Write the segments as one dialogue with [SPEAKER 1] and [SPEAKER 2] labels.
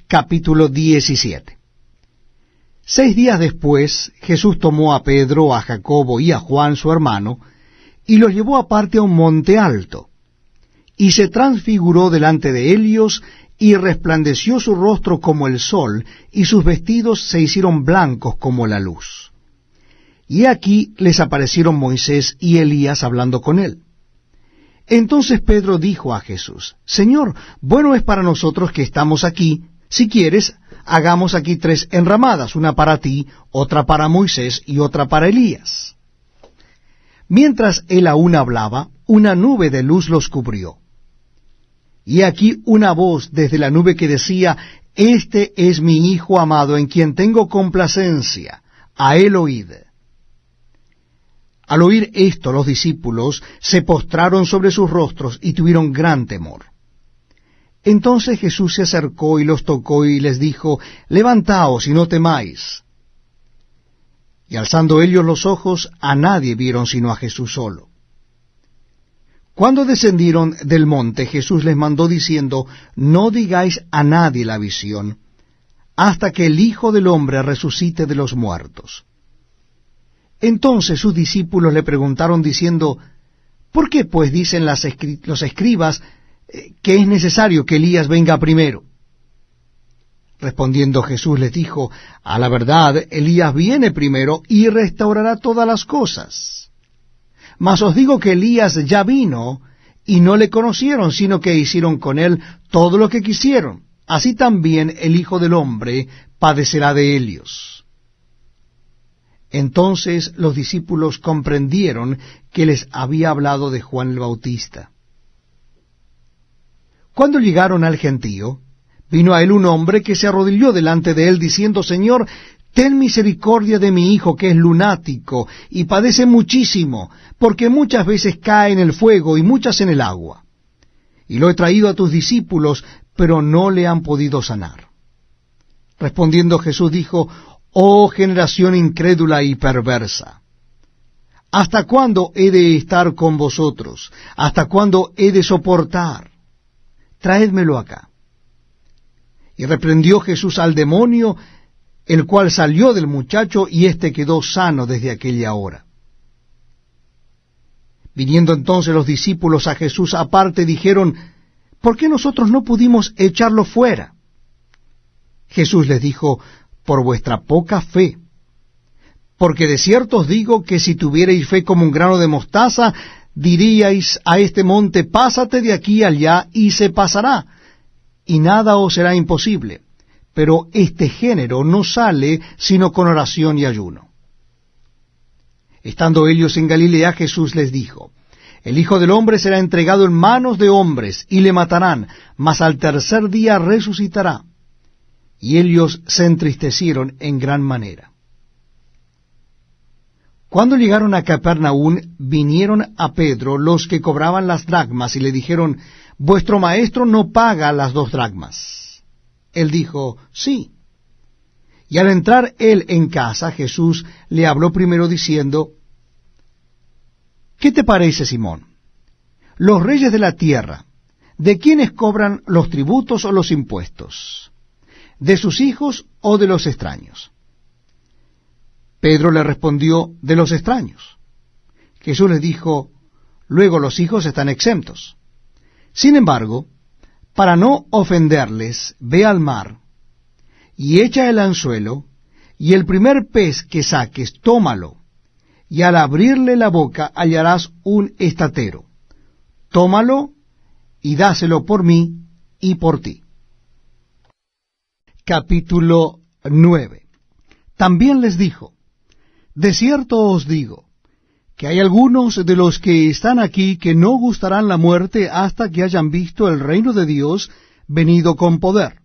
[SPEAKER 1] capítulo 17. 6 días después, Jesús tomó a Pedro, a Jacobo y a Juan su hermano, y los llevó aparte a un monte alto, y se transfiguró delante de ellos, y resplandeció su rostro como el sol, y sus vestidos se hicieron blancos como la luz. Y aquí les aparecieron Moisés y Elías hablando con él. Entonces Pedro dijo a Jesús: Señor, bueno es para nosotros que estamos aquí. Si quieres, hagamos aquí 3 enramadas, una para ti, otra para Moisés y otra para Elías. Mientras él aún hablaba, una nube de luz los cubrió. Y aquí una voz desde la nube que decía: Este es mi Hijo amado, en quien tengo complacencia, a él oíd. Al oír esto, los discípulos se postraron sobre sus rostros y tuvieron gran temor. Entonces Jesús se acercó y los tocó y les dijo: Levantaos y no temáis. Y alzando ellos los ojos, a nadie vieron sino a Jesús solo. Cuando descendieron del monte, Jesús les mandó diciendo: No digáis a nadie la visión, hasta que el Hijo del Hombre resucite de los muertos. Entonces sus discípulos le preguntaron diciendo: ¿Por qué pues dicen los escribas que es necesario que Elías venga primero? Respondiendo Jesús les dijo: A la verdad, Elías viene primero y restaurará todas las cosas. Mas os digo que Elías ya vino, y no le conocieron, sino que hicieron con él todo lo que quisieron. Así también el Hijo del Hombre padecerá de ellos. Entonces los discípulos comprendieron que les había hablado de Juan el Bautista. Cuando llegaron al gentío, vino a él un hombre que se arrodilló delante de él, diciendo: Señor, ten misericordia de mi hijo, que es lunático, y padece muchísimo, porque muchas veces cae en el fuego y muchas en el agua. Y lo he traído a tus discípulos, pero no le han podido sanar. Respondiendo Jesús dijo: Oh generación incrédula y perversa, ¿hasta cuándo he de estar con vosotros? ¿Hasta cuándo he de soportar? Traédmelo acá. Y reprendió Jesús al demonio, el cual salió del muchacho, y éste quedó sano desde aquella hora. Viniendo entonces los discípulos a Jesús aparte, dijeron: ¿Por qué nosotros no pudimos echarlo fuera? Jesús les dijo: Por vuestra poca fe. Porque de cierto os digo que si tuvierais fe como un grano de mostaza, diríais a este monte: pásate de aquí allá, y se pasará, y nada os será imposible. Pero este género no sale sino con oración y ayuno. Estando ellos en Galilea, Jesús les dijo: El Hijo del Hombre será entregado en manos de hombres, y le matarán, mas al tercer día resucitará. Y ellos se entristecieron en gran manera. Cuando llegaron a Capernaum, vinieron a Pedro los que cobraban las dracmas, y le dijeron: Vuestro maestro no paga las 2 dracmas. Él dijo: Sí. Y al entrar él en casa, Jesús le habló primero diciendo: ¿Qué te parece, Simón? Los reyes de la tierra, ¿de quiénes cobran los tributos o los impuestos? ¿De sus hijos o de los extraños? Pedro le respondió: de los extraños. Jesús les dijo: luego los hijos están exentos. Sin embargo, para no ofenderles, ve al mar, y echa el anzuelo, y el primer pez que saques, tómalo, y al abrirle la boca hallarás un estatero. Tómalo, y dáselo por mí y por ti. Capítulo 9. También les dijo: de cierto os digo, que hay algunos de los que están aquí que no gustarán la muerte hasta que hayan visto el reino de Dios venido con poder.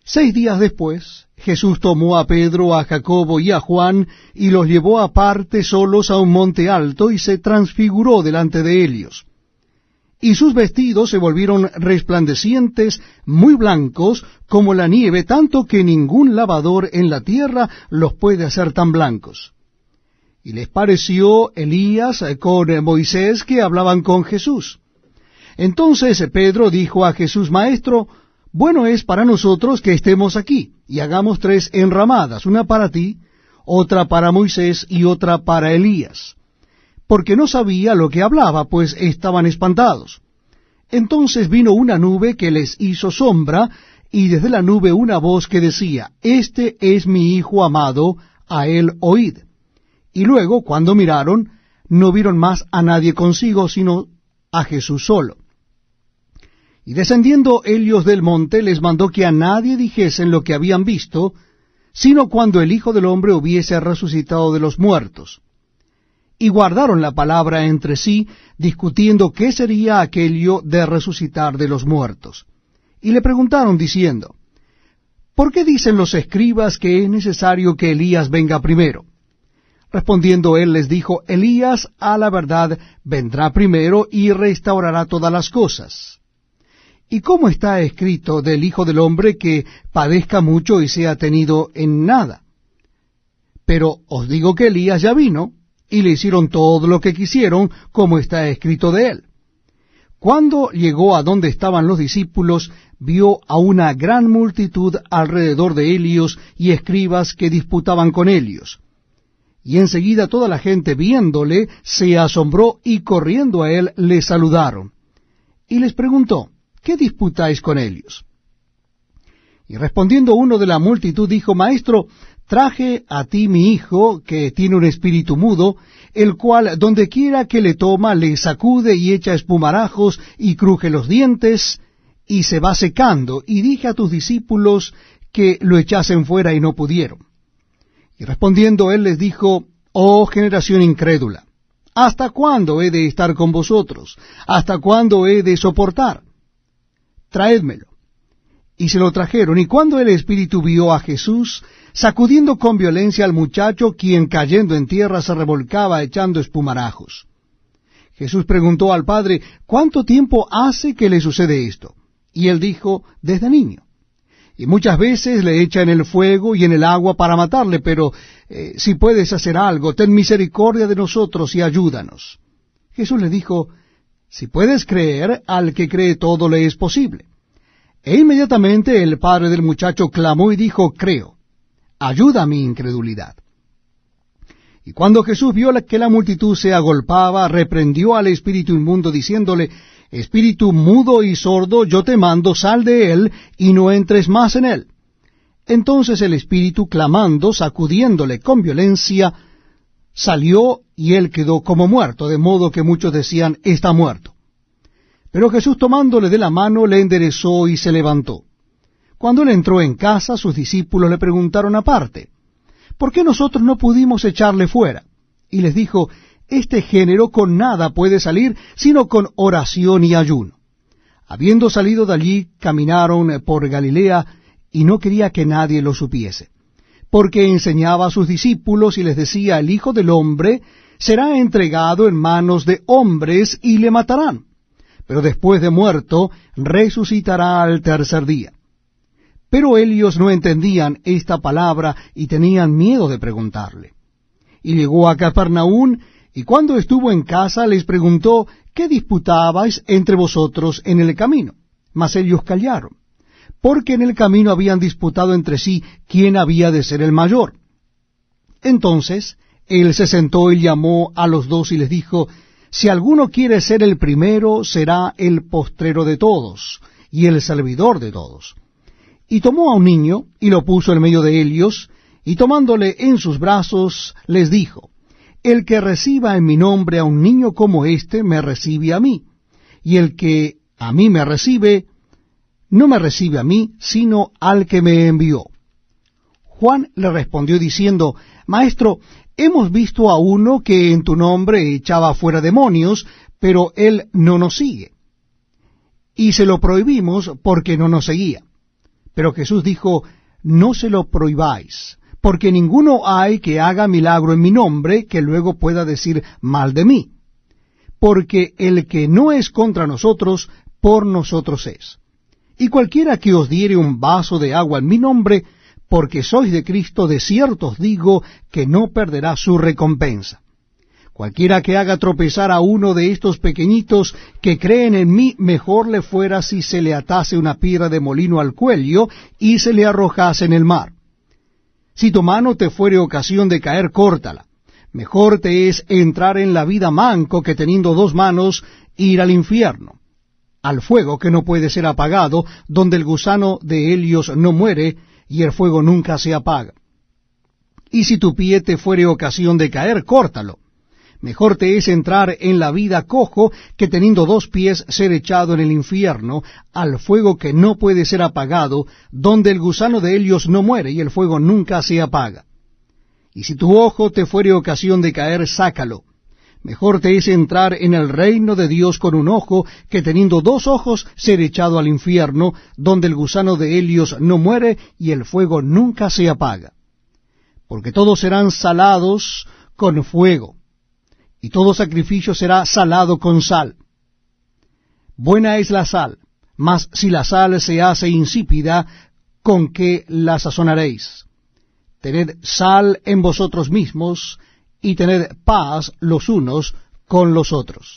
[SPEAKER 1] 6 días después, Jesús tomó a Pedro, a Jacobo y a Juan, y los llevó aparte solos a un monte alto, y se transfiguró delante de ellos. Y sus vestidos se volvieron resplandecientes, muy blancos como la nieve, tanto que ningún lavador en la tierra los puede hacer tan blancos. Y les pareció Elías con Moisés que hablaban con Jesús. Entonces Pedro dijo a Jesús: Maestro, bueno es para nosotros que estemos aquí, y hagamos 3 enramadas, una para ti, otra para Moisés y otra para Elías. Porque no sabía lo que hablaba, pues estaban espantados. Entonces vino una nube que les hizo sombra, y desde la nube una voz que decía, Este es mi Hijo amado, a él oíd. Y luego, cuando miraron, no vieron más a nadie consigo, sino a Jesús solo. Y descendiendo ellos del monte, les mandó que a nadie dijesen lo que habían visto, sino cuando el Hijo del Hombre hubiese resucitado de los muertos. Y guardaron la palabra entre sí, discutiendo qué sería aquello de resucitar de los muertos. Y le preguntaron diciendo, ¿por qué dicen los escribas que es necesario que Elías venga primero? Respondiendo él les dijo, Elías a la verdad vendrá primero y restaurará todas las cosas. ¿Y cómo está escrito del Hijo del Hombre que padezca mucho y sea tenido en nada? Pero os digo que Elías ya vino, y le hicieron todo lo que quisieron, como está escrito de él. Cuando llegó a donde estaban los discípulos, vio a una gran multitud alrededor de ellos y escribas que disputaban con ellos. Y enseguida toda la gente viéndole se asombró y corriendo a él le saludaron. Y les preguntó, ¿qué disputáis con ellos? Y respondiendo uno de la multitud dijo, Maestro, traje a ti mi hijo, que tiene un espíritu mudo, el cual donde quiera que le toma, le sacude y echa espumarajos y cruje los dientes, y se va secando, y dije a tus discípulos que lo echasen fuera y no pudieron. Y respondiendo él les dijo, Oh generación incrédula, ¿hasta cuándo he de estar con vosotros? ¿Hasta cuándo he de soportar? Traédmelo. Y se lo trajeron, y cuando el espíritu vio a Jesús, sacudiendo con violencia al muchacho, quien cayendo en tierra se revolcaba echando espumarajos. Jesús preguntó al padre, ¿cuánto tiempo hace que le sucede esto? Y él dijo, desde niño. Y muchas veces le echa en el fuego y en el agua para matarle, pero si puedes hacer algo, ten misericordia de nosotros y ayúdanos. Jesús le dijo, si puedes creer, al que cree todo le es posible. E inmediatamente el padre del muchacho clamó y dijo, creo, ayuda a mi incredulidad. Y cuando Jesús vio que la multitud se agolpaba, reprendió al espíritu inmundo, diciéndole, Espíritu mudo y sordo, yo te mando, sal de él, y no entres más en él. Entonces el espíritu, clamando, sacudiéndole con violencia, salió, y él quedó como muerto, de modo que muchos decían, está muerto. Pero Jesús, tomándole de la mano, le enderezó y se levantó. Cuando él entró en casa, sus discípulos le preguntaron aparte, ¿por qué nosotros no pudimos echarle fuera? Y les dijo, este género con nada puede salir, sino con oración y ayuno. Habiendo salido de allí, caminaron por Galilea, y no quería que nadie lo supiese, porque enseñaba a sus discípulos y les decía, el Hijo del Hombre será entregado en manos de hombres y le matarán, pero después de muerto resucitará al tercer día. Pero ellos no entendían esta palabra y tenían miedo de preguntarle. Y llegó a Capernaum, y cuando estuvo en casa les preguntó, ¿qué disputabais entre vosotros en el camino? Mas ellos callaron, porque en el camino habían disputado entre sí quién había de ser el mayor. Entonces él se sentó y llamó a los 2 y les dijo, si alguno quiere ser el primero, será el postrero de todos, y el servidor de todos. Y tomó a un niño, y lo puso en medio de ellos, y tomándole en sus brazos, les dijo, el que reciba en mi nombre a un niño como este, me recibe a mí, y el que a mí me recibe, no me recibe a mí, sino al que me envió. Juan le respondió diciendo, Maestro, hemos visto a uno que en tu nombre echaba fuera demonios, pero él no nos sigue. Y se lo prohibimos porque no nos seguía. Pero Jesús dijo, no se lo prohibáis, porque ninguno hay que haga milagro en mi nombre que luego pueda decir mal de mí. Porque el que no es contra nosotros, por nosotros es. Y cualquiera que os diere un vaso de agua en mi nombre, porque sois de Cristo, de cierto os digo que no perderá su recompensa. Cualquiera que haga tropezar a uno de estos pequeñitos que creen en mí, mejor le fuera si se le atase una piedra de molino al cuello y se le arrojase en el mar. Si tu mano te fuere ocasión de caer, córtala. Mejor te es entrar en la vida manco que teniendo dos manos ir al infierno, al fuego que no puede ser apagado, donde el gusano de Helios no muere y el fuego nunca se apaga. Y si tu pie te fuere ocasión de caer, córtalo. Mejor te es entrar en la vida cojo que teniendo dos pies ser echado en el infierno, al fuego que no puede ser apagado, donde el gusano de Helios no muere y el fuego nunca se apaga. Y si tu ojo te fuere ocasión de caer, sácalo. Mejor te es entrar en el reino de Dios con un ojo que teniendo dos ojos ser echado al infierno, donde el gusano de Helios no muere y el fuego nunca se apaga. Porque todos serán salados con fuego, y todo sacrificio será salado con sal. Buena es la sal, mas si la sal se hace insípida, ¿con qué la sazonaréis? Tened sal en vosotros mismos, y tened paz los unos con los otros.